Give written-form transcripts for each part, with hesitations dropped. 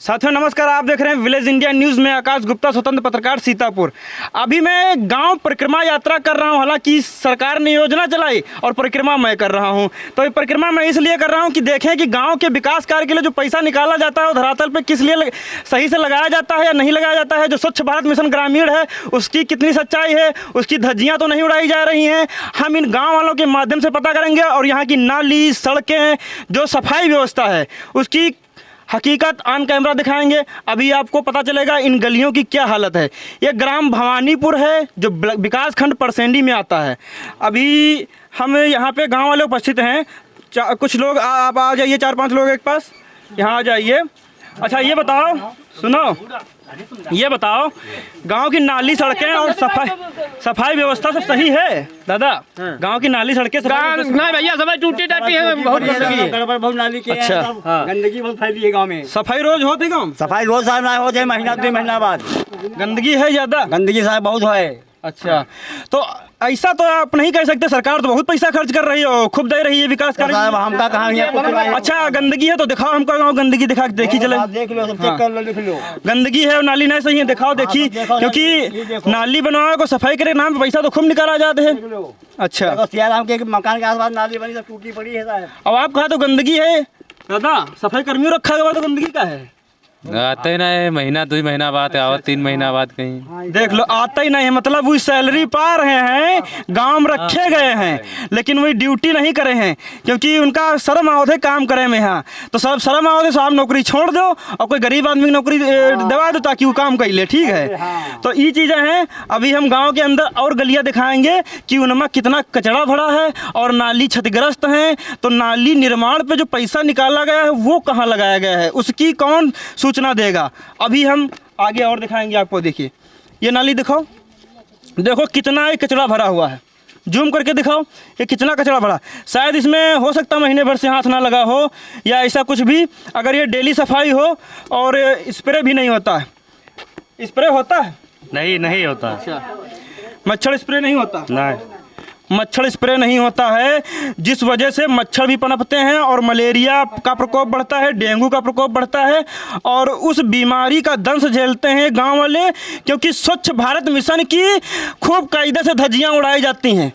साथियों नमस्कार, आप देख रहे हैं विलेज इंडिया न्यूज़ में आकाश गुप्ता, स्वतंत्र पत्रकार सीतापुर। अभी मैं गांव परिक्रमा यात्रा कर रहा हूं। हालांकि सरकार ने योजना चलाई और परिक्रमा मैं कर रहा हूं। तो ये परिक्रमा मैं इसलिए कर रहा हूं कि देखें कि गांव के विकास कार्य के लिए जो पैसा निकाला जाता है वो धरातल पे किस लिए सही से लगाया जाता है या नहीं लगाया जाता है। जो स्वच्छ भारत मिशन ग्रामीण है उसकी कितनी सच्चाई है, उसकी धज्जियाँ तो नहीं उड़ाई जा रही हैं। हम इन गाँव वालों के माध्यम से पता करेंगे और यहाँ की नाली, सड़कें, जो सफाई व्यवस्था है उसकी हकीकत ऑन कैमरा दिखाएंगे। अभी आपको पता चलेगा इन गलियों की क्या हालत है। ये ग्राम भवानीपुर है जो विकास खंड परसेंडी में आता है। अभी हम यहाँ पे गांव वाले उपस्थित हैं। कुछ लोग आप आ जाइए, 4-5 लोग एक पास यहाँ आ जाइए। अच्छा ये बताओ, सुनो, ये बताओ गांव की नाली, सड़कें और सफाई व्यवस्था सब सही है दादा? गांव की नाली, सड़कें नहीं भैया, सब टूटी टाटी है, बहुत गंदगी है, गड़बड़ बहुत नाली की। अच्छा गंदगी बहुत फैली है गांव में। सफाई रोज होती गाँव? सफाई रोज साहब ना हो जाए, महीना 2 महीना बाद गंदगी है ज़्यादा? गंदगी साहब बहुत है। अच्छा, तो ऐसा तो आप नहीं कह सकते, सरकार तो बहुत पैसा खर्च कर रही है, खूब दे रही है विकास कार्य। हमका कहाँ? अच्छा गंदगी है तो दिखाओ हमको गाँव गंदगी दिखा, देखी चले। देख लो, सब चेक कर लो, लिख लो। गंदगी है और नाली नहीं सही है, दिखाओ देखी, क्योंकि नाली बनवाओ को सफाई करे नाम पे पैसा तो खूब निकाला जाते हैं। अच्छा, सियाराम के मकान के आसपास नाली बनी, सब टूटी पड़ी है साहब। अब आप कहा तो गंदगी है दादा, सफाई कर्मियों रखा हुआ तो गंदगी का है? आते ही नहीं, महीना 2 महीना बाद आवत, 3 महीना बाद कहीं देख लो, आता ही नहीं है। मतलब वो सैलरी पा रहे हैं, गांव में रखे गए हैं, लेकिन वही ड्यूटी नहीं करे हैं क्योंकि उनका शर्म आवत है काम करे में। यहाँ तो सब शर्म आवत है, साहब नौकरी छोड़ दो और कोई गरीब आदमी की नौकरी दवा दो ताकि वो काम कर ले। ठीक है, तो ये चीज़ें हैं। अभी हम गाँव के अंदर और गलियाँ दिखाएंगे कि उनमें कितना कचरा भरा है और नाली क्षतिग्रस्त हैं। तो नाली निर्माण पर जो पैसा निकाला गया है वो कहाँ लगाया गया है, उसकी कौन सूचना देगा? अभी हम आगे और दिखाएंगे आपको। देखिए ये नाली दिखाओ, देखो कितना ही कचरा भरा हुआ है। जूम करके दिखाओ ये कितना कचरा भरा। शायद इसमें हो सकता महीने भर से हाथ ना लगा हो या ऐसा कुछ भी। अगर ये डेली सफाई हो और स्प्रे भी नहीं होता है। स्प्रे होता है? नहीं होता। अच्छा, मच्छर स्प्रे नहीं होता? नहीं, मच्छर स्प्रे नहीं होता है, जिस वजह से मच्छर भी पनपते हैं और मलेरिया का प्रकोप बढ़ता है, डेंगू का प्रकोप बढ़ता है और उस बीमारी का दंश झेलते हैं गांव वाले। क्योंकि स्वच्छ भारत मिशन की खूब कायदे से धज्जियां उड़ाई जाती हैं।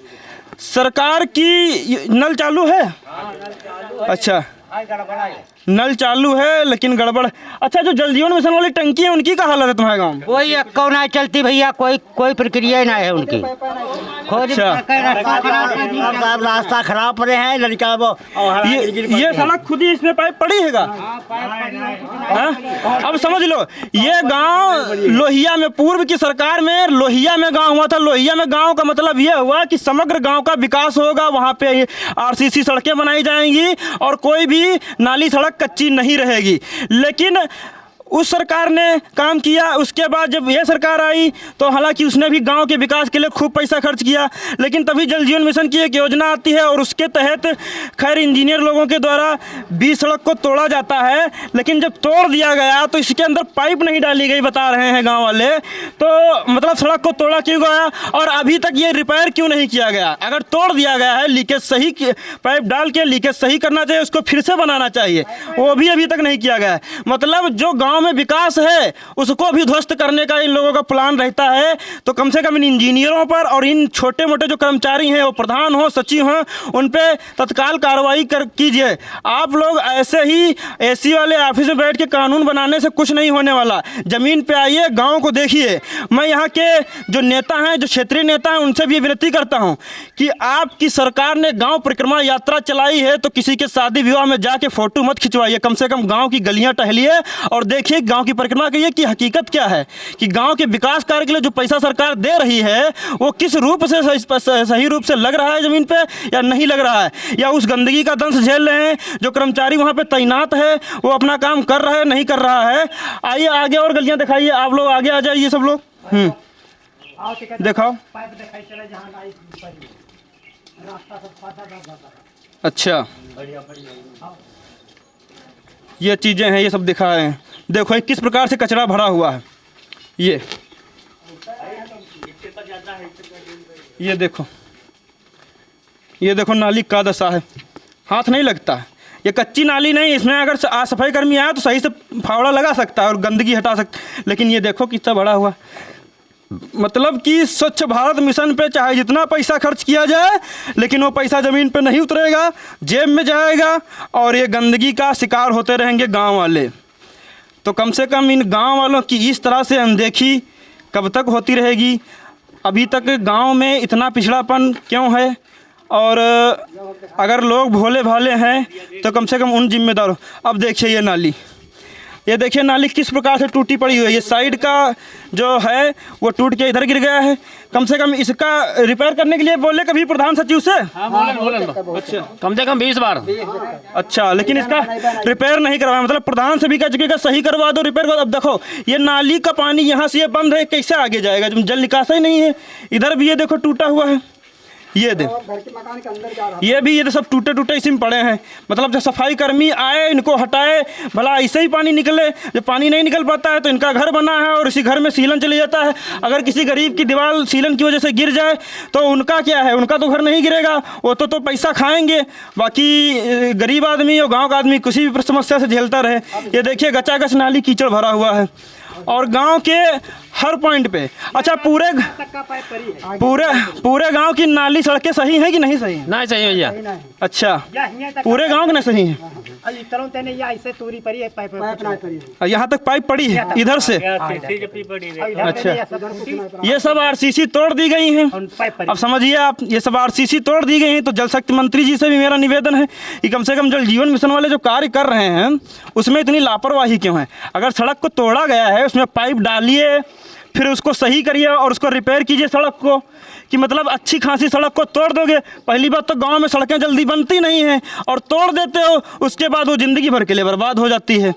सरकार की नल चालू है? अच्छा, नल चालू है लेकिन गड़बड़। अच्छा, जो जल जीवन मिशन वाली टंकी है उनकी क्या हालत है तुम्हारे गाँव में? कोई अक्कौ ना चलती भैया, कोई प्रक्रिया ना है उनकी। अच्छा, रास्ता खराब पड़े हैं, लड़का वो ये सड़क खुद ही इसमें पाइप पड़ी हैगा। अब समझ लो, ये गांव लोहिया में, पूर्व की सरकार में लोहिया में गांव हुआ था। लोहिया में गांव का मतलब ये हुआ कि समग्र गांव का विकास होगा, वहां पे आरसीसी सड़कें बनाई जाएंगी और कोई भी नाली सड़क कच्ची नहीं रहेगी। लेकिन उस सरकार ने काम किया। उसके बाद जब यह सरकार आई तो हालांकि उसने भी गांव के विकास के लिए खूब पैसा खर्च किया, लेकिन तभी जल जीवन मिशन की एक योजना आती है और उसके तहत खैर इंजीनियर लोगों के द्वारा 20 सड़क को तोड़ा जाता है। लेकिन जब तोड़ दिया गया तो इसके अंदर पाइप नहीं डाली गई, बता रहे हैं गाँव वाले। तो मतलब सड़क को तोड़ा क्यों गया और अभी तक ये रिपेयर क्यों नहीं किया गया? अगर तोड़ दिया गया है, लीकेज सही, पाइप डाल के लीकेज सही करना चाहिए, उसको फिर से बनाना चाहिए, वो भी अभी तक नहीं किया गया है। मतलब जो गाँव में विकास है उसको भी ध्वस्त करने का इन लोगों का प्लान रहता है। तो कम से कम इन इंजीनियरों पर और इन छोटे मोटे जो कर्मचारी हैं, वो प्रधान हो, सचिव हो, उन पे तत्काल कार्रवाई कीजिए। आप लोग ऐसे ही एसी वाले ऑफिस में बैठ के कानून बनाने से कुछ नहीं होने वाला। जमीन पे आइए, गाँव को देखिए। मैं यहाँ के जो नेता हैं, जो क्षेत्रीय नेता हैं, उनसे भी विनती करता हूँ कि आपकी सरकार ने गाँव परिक्रमा यात्रा चलाई है तो किसी के शादी विवाह में जाके फोटो मत खिंचवाइए। कम से कम गाँव की गलियाँ टहलिए और देखिए गांव की परिक्रमा करिए कि हकीकत क्या है, कि गांव के विकास कार्य के लिए जो पैसा सरकार दे रही है वो किस रूप से सही रूप से लग रहा है जमीन पे या नहीं लग रहा है, या उस गंदगी का दंश झेल रहे हैं। जो कर्मचारी वहां पे तैनात है वो अपना काम कर रहा है नहीं कर रहा है। आइए आगे और गलियां दिखाइए, आप लोग आगे आ जाइए सब लोग। दिखाओ। अच्छा, ये चीजें हैं, ये सब दिखाए हैं। देखो किस प्रकार से कचरा भरा हुआ है। ये देखो, ये देखो नाली का दशा है, हाथ नहीं लगता है। ये कच्ची नाली नहीं, इसमें अगर सफाई कर्मी आया तो सही से फावड़ा लगा सकता है और गंदगी हटा सकता है। लेकिन ये देखो कितना बड़ा हुआ, मतलब कि स्वच्छ भारत मिशन पे चाहे जितना पैसा खर्च किया जाए लेकिन वो पैसा ज़मीन पे नहीं उतरेगा, जेब में जाएगा और ये गंदगी का शिकार होते रहेंगे गांव वाले। तो कम से कम इन गांव वालों की इस तरह से अनदेखी कब तक होती रहेगी? अभी तक गांव में इतना पिछड़ापन क्यों है? और अगर लोग भोले भाले हैं तो कम से कम उन जिम्मेदारों। अब देखिए ये नाली, ये देखिए नाली किस प्रकार से टूटी पड़ी हुई है। ये साइड का जो है वो टूट के इधर गिर गया है। कम से कम इसका रिपेयर करने के लिए बोले कभी प्रधान सचिव से? अच्छा, कम से कम 20 बार। अच्छा, लेकिन इसका रिपेयर नहीं करवाया, मतलब प्रधान से भी कह चुके सही करवा दो, रिपेयर कर। अब देखो ये नाली का पानी यहाँ से ये बंद है, कैसे आगे जाएगा जब जल निकासा ही नहीं है। इधर भी ये देखो टूटा हुआ है, ये दे ये भी, ये तो सब टूटे टूटे इसी में पड़े हैं। मतलब जब सफाई कर्मी आए इनको हटाए, भला ऐसे ही पानी निकले। जब पानी नहीं निकल पाता है तो इनका घर बना है और इसी घर में सीलन चली जाता है। अगर किसी गरीब की दीवार सीलन की वजह से गिर जाए तो उनका क्या है? उनका तो घर नहीं गिरेगा, वो तो पैसा खाएंगे। बाकी गरीब आदमी और गाँव का आदमी किसी भी समस्या से झेलता रहे। ये देखिए गचागच नाली कीचड़ भरा हुआ है और गांव के हर पॉइंट पे। अच्छा, पूरे गांव की नाली सड़कें सही हैं कि नहीं सही हैं? नहीं सही भैया। अच्छा, पूरे गांव के नहीं सही हैं। यहाँ तक पाइप पड़ी है इधर से। अच्छा, ये सब आरसीसी तोड़ दी गई हैं। अब समझिए आप, ये सब आरसीसी तोड़ दी गई हैं। तो जल शक्ति मंत्री जी से भी मेरा निवेदन है कि कम से कम जल जीवन मिशन वाले जो कार्य कर रहे हैं उसमें इतनी लापरवाही क्यों है? अगर सड़क को तोड़ा गया है उसमें पाइप डालिए, फिर उसको सही करिए और उसको रिपेयर कीजिए सड़क को। कि मतलब अच्छी खासी सड़क को तोड़ दोगे, पहली बात तो गांव में सड़कें जल्दी बनती नहीं हैं, और तोड़ देते हो उसके बाद वो ज़िंदगी भर के लिए बर्बाद हो जाती है।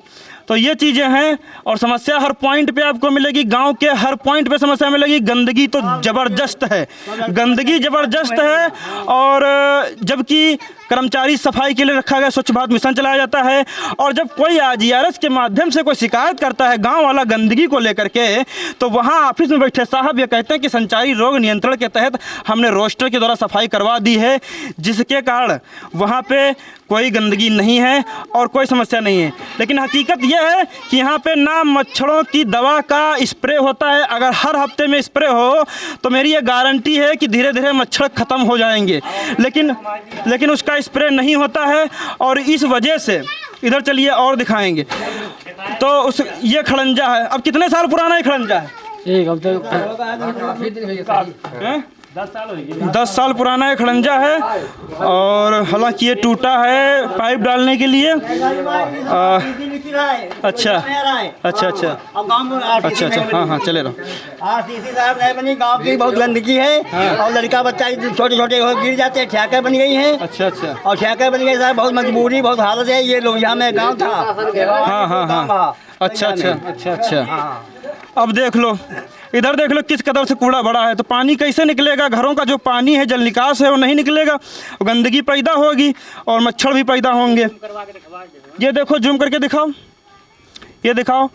तो ये चीज़ें हैं और समस्या हर पॉइंट पे आपको मिलेगी। गांव के हर पॉइंट पे समस्या मिलेगी। गंदगी तो ज़बरदस्त है, गंदगी ज़बरदस्त है। और जबकि कर्मचारी सफाई के लिए रखा गया, स्वच्छ भारत मिशन चलाया जाता है, और जब कोई GRS के माध्यम से कोई शिकायत करता है गांव वाला गंदगी को लेकर के, तो वहां ऑफिस में बैठे साहब ये कहते हैं कि संचारी रोग नियंत्रण के तहत हमने रोस्टर के द्वारा सफाई करवा दी है, जिसके कारण वहां पे कोई गंदगी नहीं है और कोई समस्या नहीं है। लेकिन हकीकत यह है कि यहाँ पे ना मच्छरों की दवा का स्प्रे होता है। अगर हर हफ्ते में स्प्रे हो तो मेरी ये गारंटी है कि धीरे धीरे मच्छर ख़त्म हो जाएंगे, लेकिन उसका स्प्रे नहीं होता है। और इस वजह से इधर चलिए और दिखाएंगे। तो ये खड़ंजा है, अब कितने साल पुराना ये खड़ंजा है? 10 साल पुराना ये खड़ंजा है। और हालांकि ये टूटा है पाइप डालने के लिए। अच्छा, हाँ चले रहो। आरसीसी साहब नहीं बनी, गांव की बहुत गंदगी है और लड़का बच्चा छोटे छोटे गिर जाते हैं। ठेके बन गई हैं। अच्छा, और ठेके बन गई साहब, बहुत मजबूरी, बहुत हालत है। ये लोहिया में गाँव था। हाँ। अच्छा। अब देख लो, इधर देख लो किस कदर से कूड़ा बड़ा है। तो पानी कैसे निकलेगा? घरों का जो पानी है, जल निकास है, वो नहीं निकलेगा, गंदगी पैदा होगी और मच्छर भी पैदा होंगे। ये देखो, जूम करके दिखाओ, ये दिखाओ।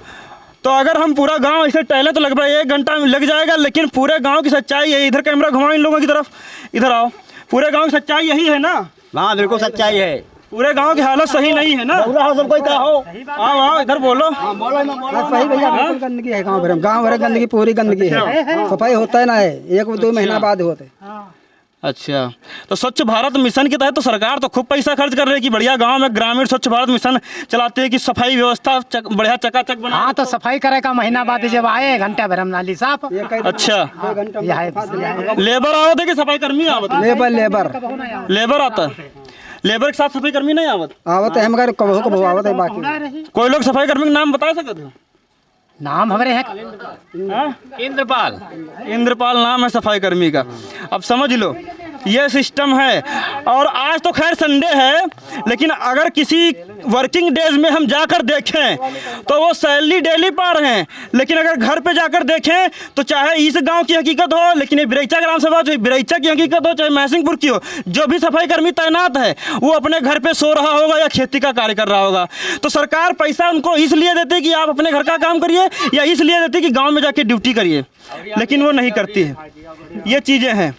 तो अगर हम पूरा गांव ऐसे टहले तो लगभग 1 घंटा लग जाएगा, लेकिन पूरे गांव की सच्चाई है। इधर कैमरा घुमाओ इन लोगों की तरफ, इधर आओ। पूरे गांव की सच्चाई यही है ना? हाँ, बिल्कुल सच्चाई है। पूरे गांव की हालत सही नहीं है ना? सब कोई कहो, आओ इधर बोलो। सही भैया, बिल्कुल गंदगी है गाँव भर गंदगी, पूरी गंदगी है। सफाई होता है ना है, 1-2 महीना बाद होते। अच्छा, तो स्वच्छ भारत मिशन के तहत तो सरकार तो खूब पैसा खर्च कर रही है कि बढ़िया गांव में ग्रामीण स्वच्छ भारत मिशन चलाते हैं कि सफाई व्यवस्था बढ़िया चकाचक बना। हाँ, तो सफाई करे का महीना बाद जब आए, घंटा भर हम नाली साफ। अच्छा, लेबर आवत है कि सफाई कर्मी आवत है? लेबर आता है। लेबर के साथ सफाई कर्मी नहीं आवत है? हम कबो आवत है। बाकी कोई लोग सफाई कर्मी का नाम बता सकते हो? नाम हमारे है इंद्रपाल नाम है सफाई कर्मी का। अब समझ लो ये सिस्टम है। और आज तो खैर संडे है, लेकिन अगर किसी वर्किंग डेज में हम जाकर देखें तो वो सैलरी डेली पा रहे हैं। लेकिन अगर घर पे जाकर देखें तो चाहे इस गांव की हकीकत हो, लेकिन ये बिरैचा ग्राम सभा, चाहे बिरैचा की हकीकत हो, चाहे मैसिंगपुर की हो, जो भी सफाई कर्मी तैनात है वो अपने घर पे सो रहा होगा या खेती का कार्य कर रहा होगा। तो सरकार पैसा उनको इसलिए देती है कि आप अपने घर का काम करिए, या इसलिए देती है कि गाँव में जाके ड्यूटी करिए, लेकिन वो नहीं करती है। ये चीज़ें हैं।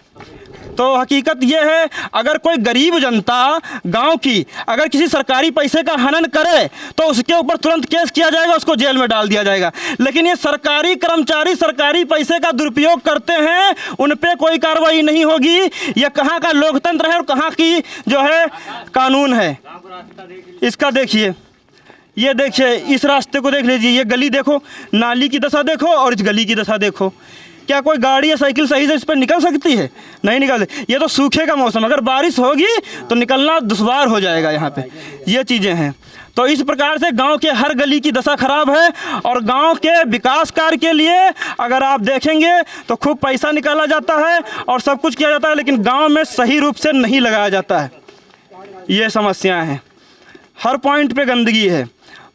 तो हकीकत ये है, अगर कोई गरीब जनता गांव की अगर किसी सरकारी पैसे का हनन करे तो उसके ऊपर तुरंत केस किया जाएगा, उसको जेल में डाल दिया जाएगा। लेकिन ये सरकारी कर्मचारी सरकारी पैसे का दुरुपयोग करते हैं, उन पे कोई कार्रवाई नहीं होगी। ये कहाँ का लोकतंत्र है और कहाँ की जो है कानून है। इसका देखिए, ये देखिए, इस रास्ते को देख लीजिए, ये गली देखो, नाली की दशा देखो और इस गली की दशा देखो। क्या कोई गाड़ी या साइकिल सही से इस पर निकल सकती है? नहीं निकल। ये तो सूखे का मौसम, अगर बारिश होगी तो निकलना दुश्वार हो जाएगा यहाँ पे। ये चीज़ें हैं। तो इस प्रकार से गांव के हर गली की दशा खराब है। और गांव के विकास कार्य के लिए अगर आप देखेंगे तो खूब पैसा निकाला जाता है और सब कुछ किया जाता है, लेकिन गांव में सही रूप से नहीं लगाया जाता है। ये समस्याएं हैं, हर पॉइंट पे गंदगी है।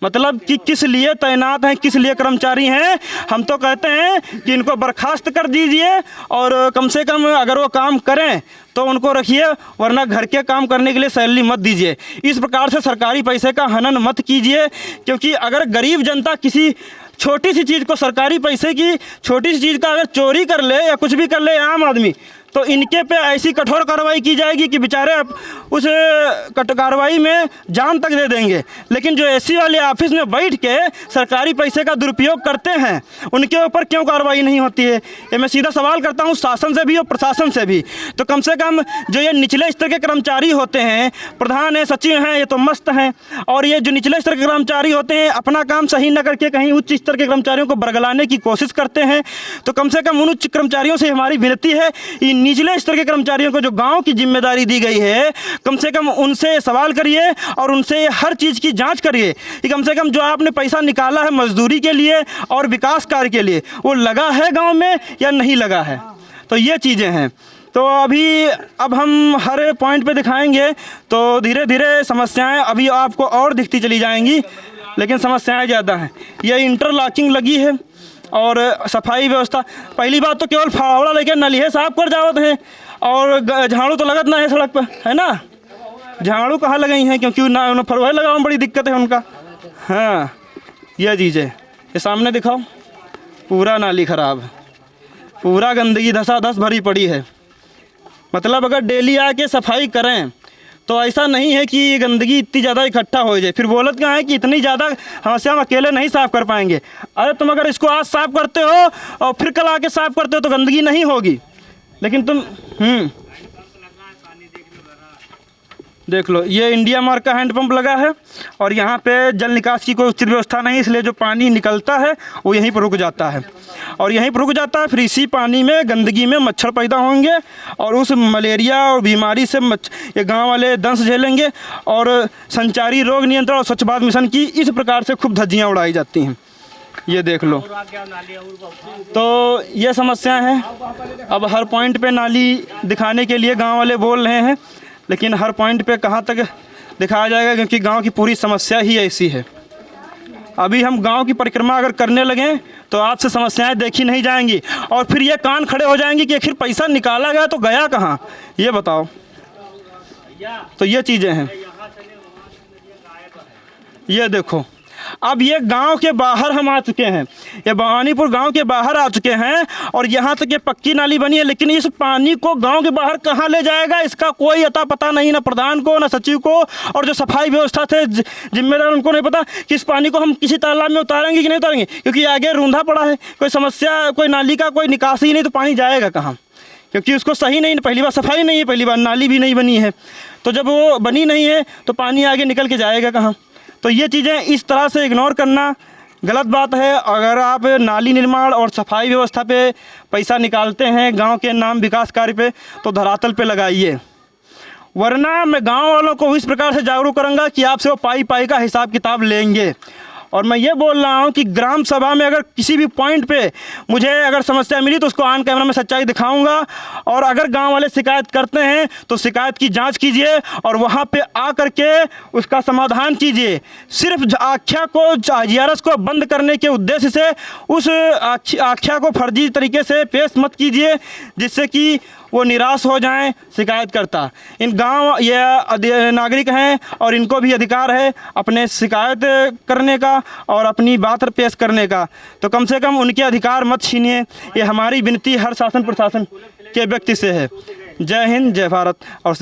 मतलब कि किस लिए तैनात हैं, किस लिए कर्मचारी हैं। हम तो कहते हैं कि इनको बर्खास्त कर दीजिए और कम से कम अगर वो काम करें तो उनको रखिए, वरना घर के काम करने के लिए सैलरी मत दीजिए। इस प्रकार से सरकारी पैसे का हनन मत कीजिए, क्योंकि अगर गरीब जनता किसी छोटी सी चीज़ को, सरकारी पैसे की छोटी सी चीज़ का अगर चोरी कर ले या कुछ भी कर ले आम आदमी, तो इनके पे ऐसी कठोर कार्रवाई की जाएगी कि बेचारे उस कार्रवाई में जान तक दे देंगे। लेकिन जो एसी वाले ऑफिस में बैठ के सरकारी पैसे का दुरुपयोग करते हैं, उनके ऊपर क्यों कार्रवाई नहीं होती है? ये मैं सीधा सवाल करता हूँ शासन से भी और प्रशासन से भी। तो कम से कम जो ये निचले स्तर के कर्मचारी होते हैं, प्रधान है, सचिव हैं, ये तो मस्त हैं। और ये जो निचले स्तर के कर्मचारी होते हैं, अपना काम सही न करके कहीं उच्च स्तर के कर्मचारियों को बरगलाने की कोशिश करते हैं। तो कम से कम उन उच्च कर्मचारियों से हमारी विनती है, निचले स्तर के कर्मचारियों को जो गांव की जिम्मेदारी दी गई है, कम से कम उनसे सवाल करिए और उनसे हर चीज़ की जांच करिए कि कम से कम जो आपने पैसा निकाला है मजदूरी के लिए और विकास कार्य के लिए, वो लगा है गांव में या नहीं लगा है। तो ये चीज़ें हैं। तो अब हम हर पॉइंट पे दिखाएंगे तो धीरे धीरे समस्याएं अभी आपको और दिखती चली जाएंगी, लेकिन समस्याएं ज़्यादा हैं। ये इंटरलॉकिंग लगी है और सफाई व्यवस्था, पहली बात तो केवल फावड़ा लेके नलिहे साफ कर जावत हैं और झाड़ू तो लगत ना है सड़क पर, है ना। झाड़ू कहाँ लगाई हैं, क्योंकि ना फरवाई लगाओ, बड़ी दिक्कत है उनका। हाँ, यह चीज़ है। ये सामने दिखाओ, पूरा नाली खराब है, पूरा गंदगी धसाधस भरी पड़ी है। मतलब अगर डेली आके सफाई करें तो ऐसा नहीं है कि गंदगी इतनी ज़्यादा इकट्ठा हो जाए। फिर बोलत क्या है कि इतनी ज़्यादा समस्या हम अकेले नहीं साफ़ कर पाएंगे। अरे तुम अगर इसको आज साफ़ करते हो और फिर कल आके साफ़ करते हो तो गंदगी नहीं होगी। लेकिन तुम देख लो, ये इंडिया मार्क का हैंडपम्प लगा है और यहाँ पे जल निकास की कोई उचित व्यवस्था नहीं, इसलिए जो पानी निकलता है वो यहीं पर रुक जाता है और यहीं पर रुक जाता है। फिर इसी पानी में गंदगी में मच्छर पैदा होंगे और उस मलेरिया और बीमारी से ये गांव वाले दंश झेलेंगे और संचारी रोग नियंत्रण और स्वच्छ भारत मिशन की इस प्रकार से खूब धज्जियाँ उड़ाई जाती हैं। ये देख लो, तो ये समस्या है। अब हर पॉइंट पे नाली दिखाने के लिए गांव वाले बोल रहे हैं, लेकिन हर पॉइंट पे कहाँ तक दिखाया जाएगा, क्योंकि गांव की पूरी समस्या ही ऐसी है। अभी हम गांव की परिक्रमा अगर करने लगें तो आपसे समस्याएं देखी नहीं जाएंगी और फिर ये कान खड़े हो जाएंगे कि आखिर पैसा निकाला गया तो गया कहाँ, ये बताओ। तो ये चीज़ें हैं। ये देखो, अब ये गांव के बाहर हम आ चुके हैं, ये भवानीपुर गांव के बाहर आ चुके हैं और यहाँ तक ये पक्की नाली बनी है, लेकिन इस पानी को गांव के बाहर कहाँ ले जाएगा इसका कोई अता पता नहीं, ना प्रधान को ना सचिव को, और जो सफाई व्यवस्था से जिम्मेदार उनको नहीं पता कि इस पानी को हम किसी तालाब में उतारेंगे कि नहीं उतारेंगे, क्योंकि आगे रूंधा पड़ा है, कोई समस्या, कोई नाली का कोई निकासी नहीं, तो पानी जाएगा कहाँ, क्योंकि उसको सही नहीं, पहली बार सफाई नहीं है, पहली बार नाली भी नहीं बनी है। तो जब वो बनी नहीं है तो पानी आगे निकल के जाएगा कहाँ। तो ये चीज़ें इस तरह से इग्नोर करना गलत बात है। अगर आप नाली निर्माण और सफाई व्यवस्था पे पैसा निकालते हैं गांव के नाम विकास कार्य पे, तो धरातल पे लगाइए, वरना मैं गांव वालों को इस प्रकार से जागरूक करूंगा कि आपसे वो पाई पाई का हिसाब किताब लेंगे। और मैं ये बोल रहा हूँ कि ग्राम सभा में अगर किसी भी पॉइंट पे मुझे अगर समस्या मिली तो उसको ऑन कैमरा में सच्चाई दिखाऊंगा, और अगर गांव वाले शिकायत करते हैं तो शिकायत की जांच कीजिए और वहाँ पे आ करके उसका समाधान कीजिए। सिर्फ आख्या को, जीआरएस को बंद करने के उद्देश्य से उस आख्या को फर्जी तरीके से पेश मत कीजिए, जिससे कि वो निराश हो जाएं शिकायतकर्ता। इन गांव ये नागरिक हैं और इनको भी अधिकार है अपने शिकायत करने का और अपनी बात पेश करने का, तो कम से कम उनके अधिकार मत छीनिए। ये हमारी विनती हर शासन प्रशासन के व्यक्ति से है। जय हिंद, जय भारत। और